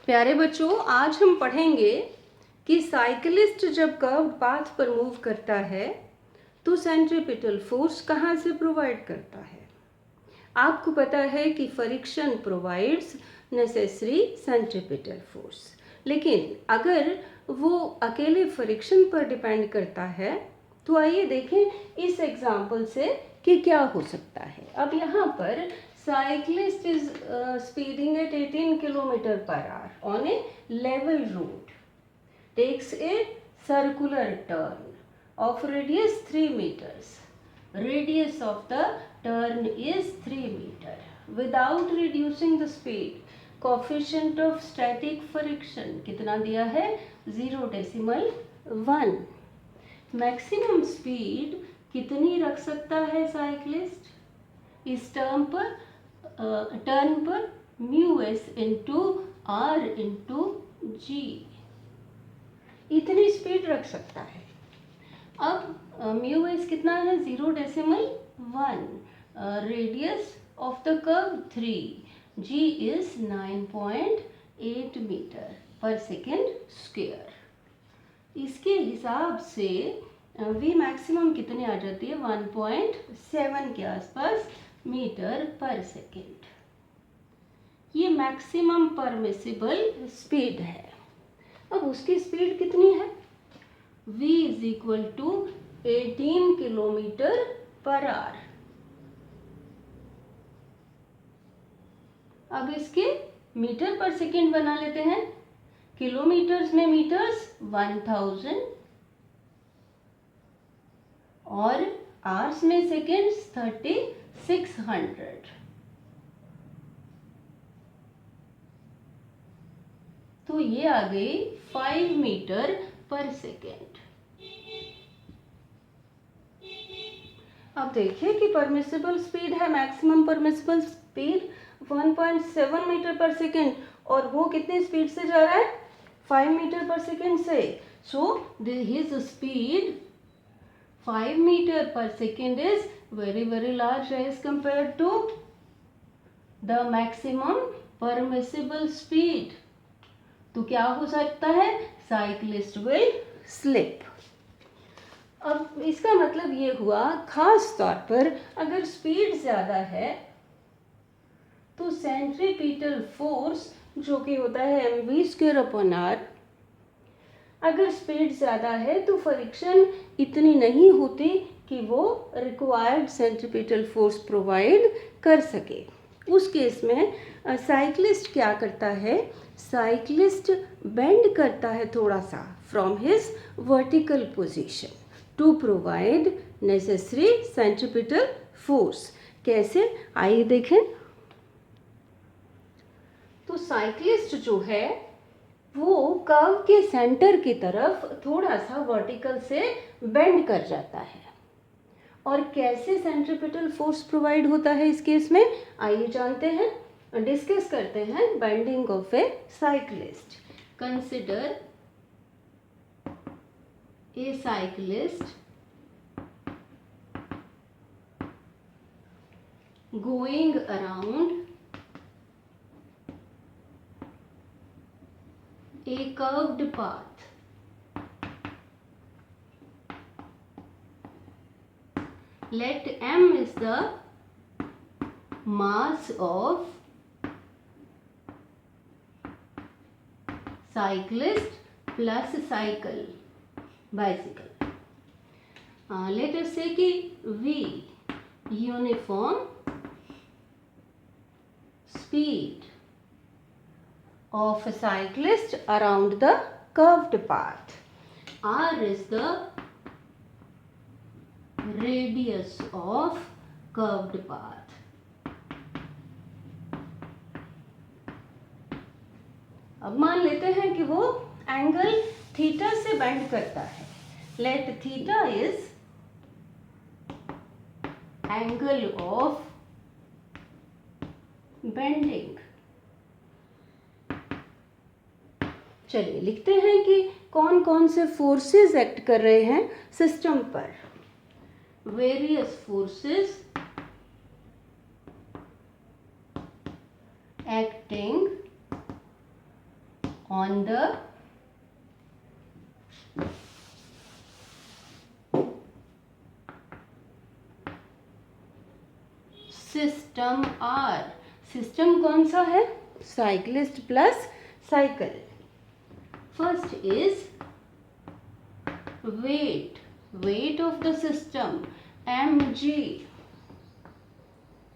प्यारे बच्चों, आज हम पढ़ेंगे कि साइकिलिस्ट जब कर्व्ड पाथ पर मूव करता है तो सेंट्रीपिटल फोर्स कहाँ से प्रोवाइड करता है। आपको पता है कि friction provides necessary centripetal force, लेकिन अगर वो अकेले फ्रिक्शन पर डिपेंड करता है तो आइए देखें इस एग्जाम्पल से कि क्या हो सकता है। अब यहाँ पर cyclist is speeding at 18 kilometer per hour on a level road, takes a circular turn of radius 3 meters. Radius of the turn is 3 meter. Without reducing the speed, coefficient of static friction कितना दिया है? 0.1. Maximum speed कितनी रख सकता है cyclist इस turn पर mu s into r into g, इतनी स्पीड रख सकता है। अब म्यू एस कितना है? 0.1, radius of the curve 3, g is 9.8 metre पर सेकेंड स्क्वायर। इसके हिसाब से वी मैक्सिमम कितने आ जाती है? 1.7 के आसपास मीटर पर सेकेंड। ये मैक्सिमम परमिसिबल स्पीड है। अब उसकी स्पीड कितनी है? v is equal to 18 kilometre पर आवर। अब इसके मीटर पर सेकेंड बना लेते हैं। किलोमीटर्स में मीटर्स 1000 और आवर्स में सेकेंड्स 3600। तो ये आ गई 5 मीटर पर सेकेंड। अब देखिए कि परमिसिबल स्पीड है, मैक्सिमम परमिसिबल स्पीड 1.7 मीटर पर सेकेंड और वो कितनी स्पीड से जा रहा है? 5 मीटर पर सेकेंड से। So his speed 5 meter per second is very large as compared to the maximum permissible speed. तो क्या हो सकता है? Cyclist will slip. अब इसका मतलब ये हुआ, खास तौर पर अगर स्पीड ज़्यादा है तो सेंट्रीपिटल फोर्स जो कि होता है mv²/r, अगर स्पीड ज़्यादा है तो फ्रिक्शन इतनी नहीं होती कि वो रिक्वायर्ड सेंट्रीपिटल फोर्स प्रोवाइड कर सके। उस केस में साइक्लिस्ट क्या करता है? साइक्लिस्ट बेंड करता है थोड़ा सा from his vertical position to provide necessary centripetal force. कैसे? आइए देखें। तो साइक्लिस्ट जो है वो कर्व के सेंटर की तरफ थोड़ा सा वर्टिकल से बेंड कर जाता है। और कैसे सेंट्रीपिटल फोर्स प्रोवाइड होता है इस केस में? आइए जानते हैं, डिस्कस करते हैं bending of A cyclist. Consider a cyclist going around a curved path. Let m is the mass of cyclist plus bicycle. Let us say कि v uniform speed of a cyclist around the curved path. R is the radius of curved path. अब मान लेते हैं कि वो angle theta से bend करता है। Let theta is angle of bending. चलिए लिखते हैं कि कौन कौन से फोर्सेस एक्ट कर रहे हैं सिस्टम पर। Various forces acting on the system are. System कौन सा है? Cyclist plus cycle. First is weight, weight of the system mg।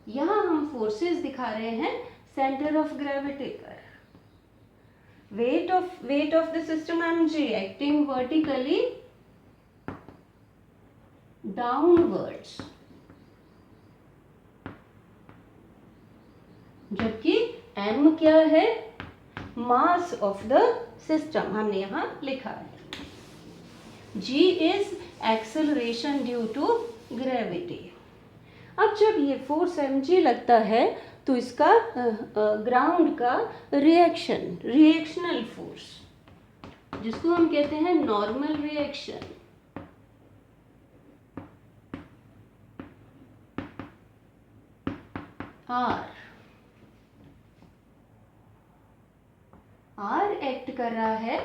यहां हम फोर्सेस दिखा रहे हैं सेंटर ऑफ ग्रेविटी पर। weight of the system mg acting vertically downwards, जबकि m क्या है? मास ऑफ द सिस्टम हमने यहां लिखा है। g is acceleration due to gravity। अब जब ये फोर्स mg लगता है तो इसका ग्राउंड का रिएक्शनल फोर्स, जिसको हम कहते हैं नॉर्मल रिएक्शन, R एक्ट कर रहा है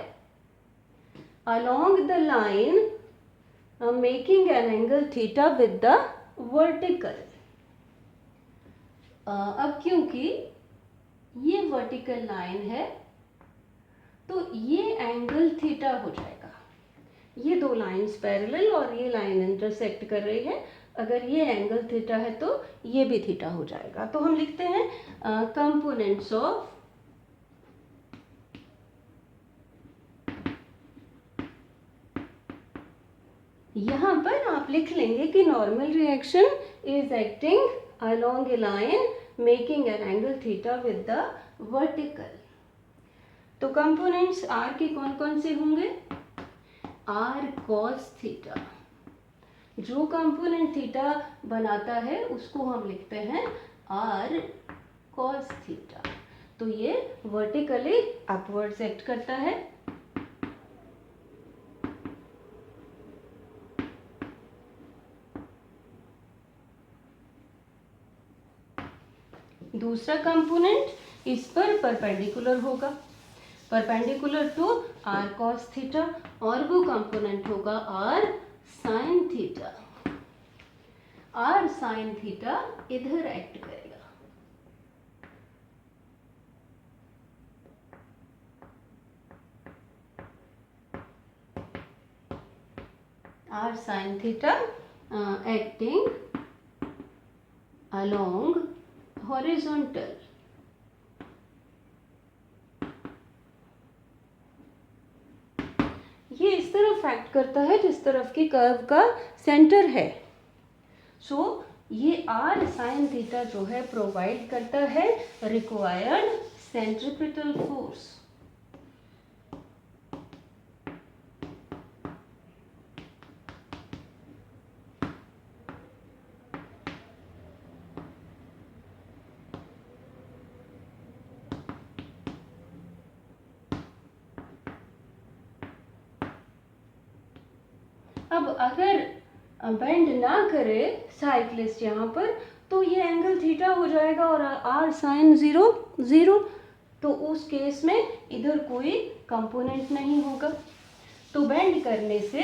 along the line making an angle theta with the vertical। अब क्योंकि ये वर्टिकल लाइन है तो ये एंगल थीटा हो जाएगा। ये दो लाइंस पैरेलल और ये लाइन इंटरसेक्ट कर रही है। अगर ये एंगल थीटा है तो ये भी थीटा हो जाएगा। तो हम लिखते हैं कंपोनेंट्स ऑफ यहाँ पर आप लिख लेंगे कि normal reaction is acting along a line making an angle theta with the vertical. तो कंपोनेंट्स आर के कौन कौन से होंगे? R cos theta. जो कंपोनेंट थीटा बनाता है उसको हम लिखते हैं आर कॉस थीटा। तो ये वर्टिकली अपवर्ड्स एक्ट करता है। दूसरा कंपोनेंट इस पर परपेंडिकुलर होगा, perpendicular to R cos theta, और वो कंपोनेंट होगा R sine theta. R sine theta इधर एक्ट करेगा। R sine theta acting along horizontal. ये इस तरफ एक्ट करता है जिस तरफ की कर्व का सेंटर है। सो ये आर साइन थीटा जो है प्रोवाइड करता है रिक्वायर्ड सेंट्रीपिटल फोर्स। अब अगर बेंड ना करे साइक्लिस्ट यहाँ पर तो ये एंगल थीटा हो जाएगा और आर साइन जीरो। तो उस केस में इधर कोई कंपोनेंट नहीं होगा। तो बेंड करने से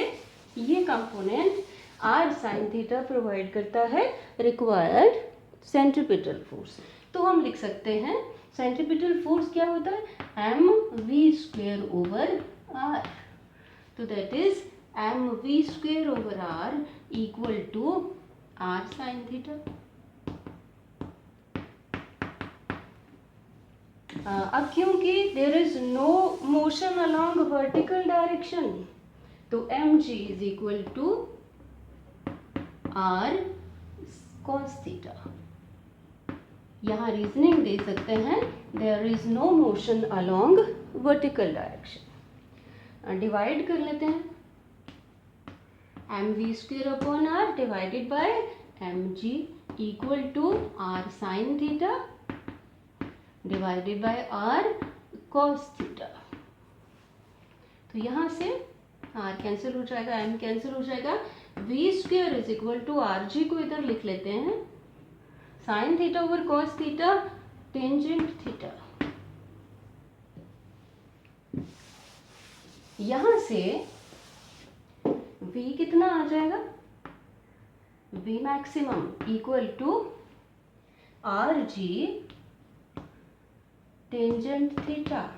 ये component R sine theta provide करता है रिक्वायर्ड सेंट्रीपिटल फोर्स। तो हम लिख सकते हैं सेंट्रीपिटल फोर्स क्या होता है? M V square over R. तो that is M V square over R equal to R sine theta. अब क्योंकि there is no motion along vertical direction तो M G is equal to R cos theta. यहाँ reasoning दे सकते हैं there is no motion along vertical direction. Divide कर लेते हैं M V square upon R divided by M G equal to R sine theta divided by R cos theta. तो यहाँ से आर कैंसिल हो जाएगा, एम कैंसिल हो जाएगा। V square is equal to R g को इधर लिख लेते हैं sine theta over cos theta tangent theta. यहाँ से v कितना आ जाएगा, v maximum equal to R g tangent theta.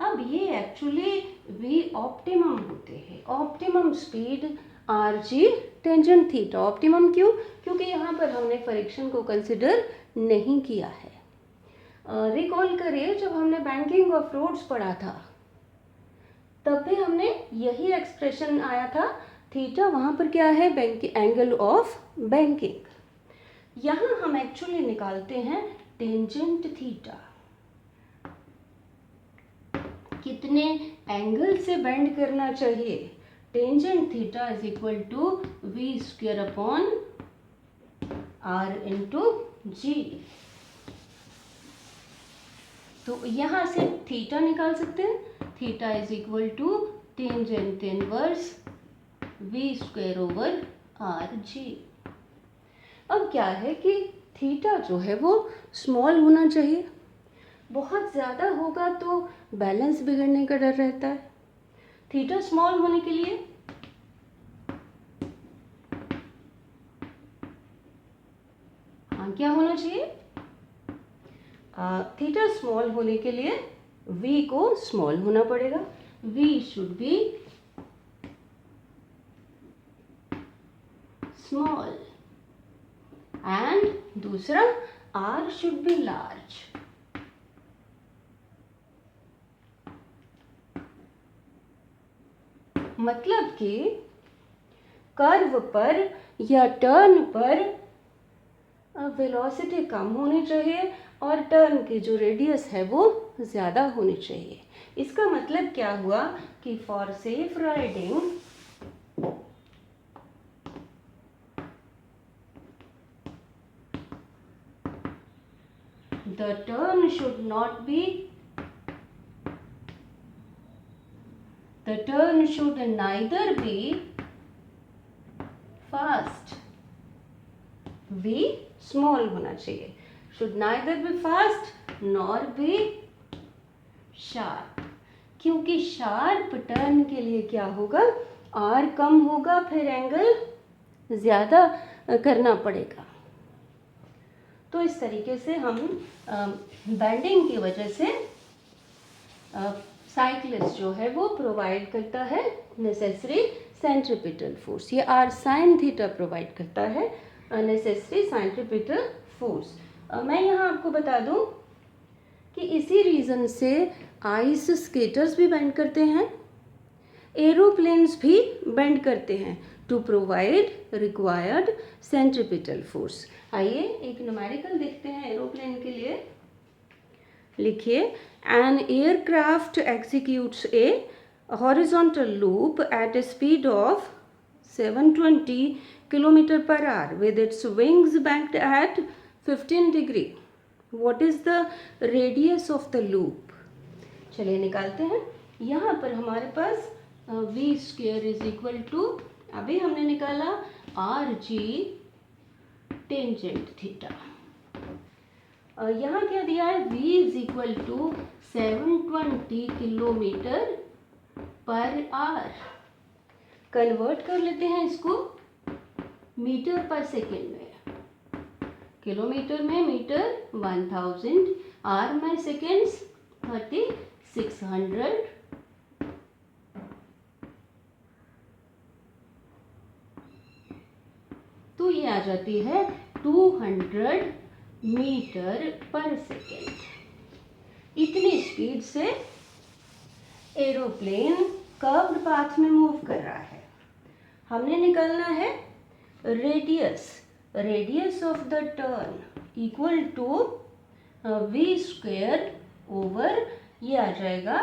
अब ये एक्चुअली v ऑप्टिमम होते हैं, optimum speed R g tangent theta. Optimum क्यों? क्योंकि यहाँ पर हमने फ्रिक्शन को कंसिडर नहीं किया है। रिकॉल करिए, जब हमने बैंकिंग ऑफ रोड्स पढ़ा था तब भी हमने यही एक्सप्रेशन आया था, थीटा वहाँ पर क्या है, एंगल ऑफ बैंकिंग। यहाँ हम एक्चुअली निकालते हैं टेंजेंट थीटा, कितने एंगल से बेंड करना चाहिए। Tangent theta is equal to V square upon R into G. तो यहाँ से थीटा निकाल सकते हैं, theta is equal to tangent inverse V square over R G. अब क्या है कि थीटा जो है वो स्मॉल होना चाहिए, बहुत ज़्यादा होगा तो बैलेंस बिगड़ने का डर रहता है। थीटा स्मॉल होने के लिए क्या होना चाहिए, थीटा स्मॉल होने के लिए v को स्मॉल होना पड़ेगा। v should be small and दूसरा r शुड बी लार्ज। मतलब कि कर्व पर या टर्न पर वेलोसिटी कम होनी चाहिए और टर्न की जो रेडियस है वो ज़्यादा होनी चाहिए। इसका मतलब क्या हुआ कि for safe riding the turn should not be, the turn should neither be fast, v small होना चाहिए, should neither be fast nor be sharp। क्योंकि शार्प टर्न के लिए क्या होगा, r कम होगा, फिर एंगल ज़्यादा करना पड़ेगा। तो इस तरीके से हम बेंडिंग की वजह से साइक्लिस्ट जो है वो प्रोवाइड करता है नेसेसरी सेंट्रीपिटल फोर्स। ये आर साइन थीटा प्रोवाइड करता है नेसेसरी सेंट्रीपिटल फोर्स। मैं यहाँ आपको बता दूँ कि इसी रीज़न से आइस स्केटर्स भी बेंड करते हैं, एरोप्लेन्स भी बेंड करते हैं to provide required centripetal force. आइए एक न्यूमेरिकल देखते हैं एरोप्लेन के लिए। लिखिए, an aircraft executes a horizontal loop at a speed of 720 kilometre पर hour with its wings banked at 15 degree. What is the radius of the loop? चलिए निकालते हैं। यहाँ पर हमारे पास v square is equal to, अभी हमने निकाला आर जी टेंजेंट थीटा। यहाँ क्या दिया है, v is equal to 720 kilometre पर आवर। कन्वर्ट कर लेते हैं इसको मीटर पर सेकेंड में, किलोमीटर में मीटर 1000, आर में सेकेंड्स 3600, तो ये आ जाती है 200 मीटर पर सेकेंड। इतनी स्पीड से एरोप्लेन कर्व्ड पाथ में मूव कर रहा है। हमने निकालना है radius of the turn equal to v square over, ये आ जाएगा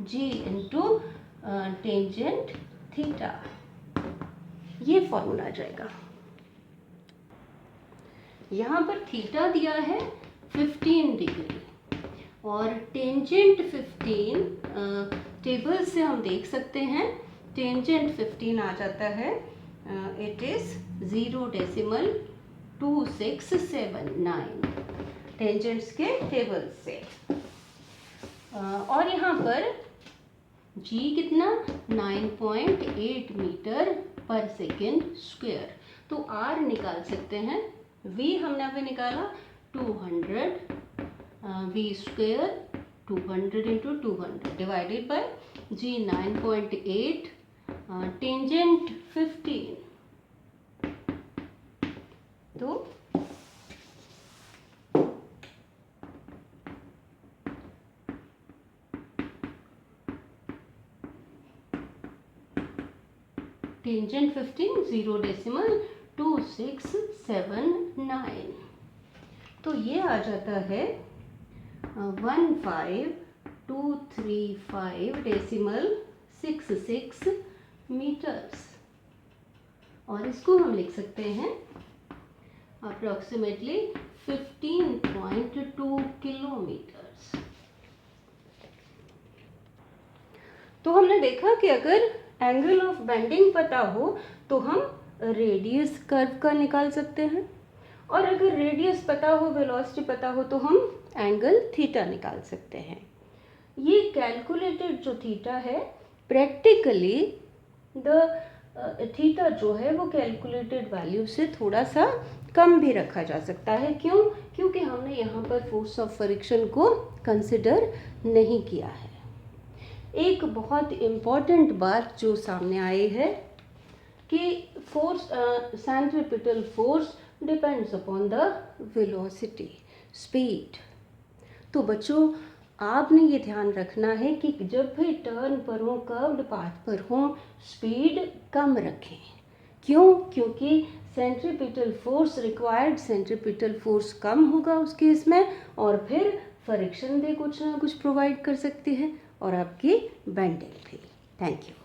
g इंटू टेंजेंट थीटा। ये फॉर्मूला आ जाएगा। यहाँ पर थीटा दिया है 15 डिग्री और टेंजेंट 15, टेबल से हम देख सकते हैं टेंजेंट 15 आ जाता है, इट इज 0.2679 टेंजेंट्स के टेबल से। और यहाँ पर जी कितना 9.8 मीटर पर सेकेंड स्क्वायर। तो आर निकाल सकते हैं, वी हमने अभी निकाला 200, v square 200 into 200 divided by g 9.8, tangent 15, तो टेंजेंट 15 0.2679। तो ये आ जाता है 15235.66 मीटर्स, और इसको हम लिख सकते हैं अप्रोक्सीमेटली 15.2 किलोमीटर्स। तो हमने देखा कि अगर एंगल ऑफ बेंडिंग पता हो तो हम रेडियस कर्व का निकाल सकते हैं, और अगर रेडियस पता हो, वेलोसिटी पता हो, तो हम एंगल थीटा निकाल सकते हैं। ये कैलकुलेटेड जो थीटा है, प्रैक्टिकली द थीटा जो है वो कैलकुलेटेड वैल्यू से थोड़ा सा कम भी रखा जा सकता है। क्यों? क्योंकि हमने यहाँ पर फोर्स ऑफ फ्रिक्शन को कंसिडर नहीं किया है। एक बहुत इम्पॉर्टेंट बात जो सामने आई है कि force, centripetal force depends upon the velocity, speed. तो बच्चों, आपने ये ध्यान रखना है कि जब भी टर्न पर हो, कर्व्ड पाथ पर हो, स्पीड कम रखें। क्यों? क्योंकि centripetal force, required centripetal force कम होगा उस केस में, और फिर फ्रिक्शन भी कुछ ना कुछ प्रोवाइड कर सकती है, और आपकी बेंडिंग भी। Thank you.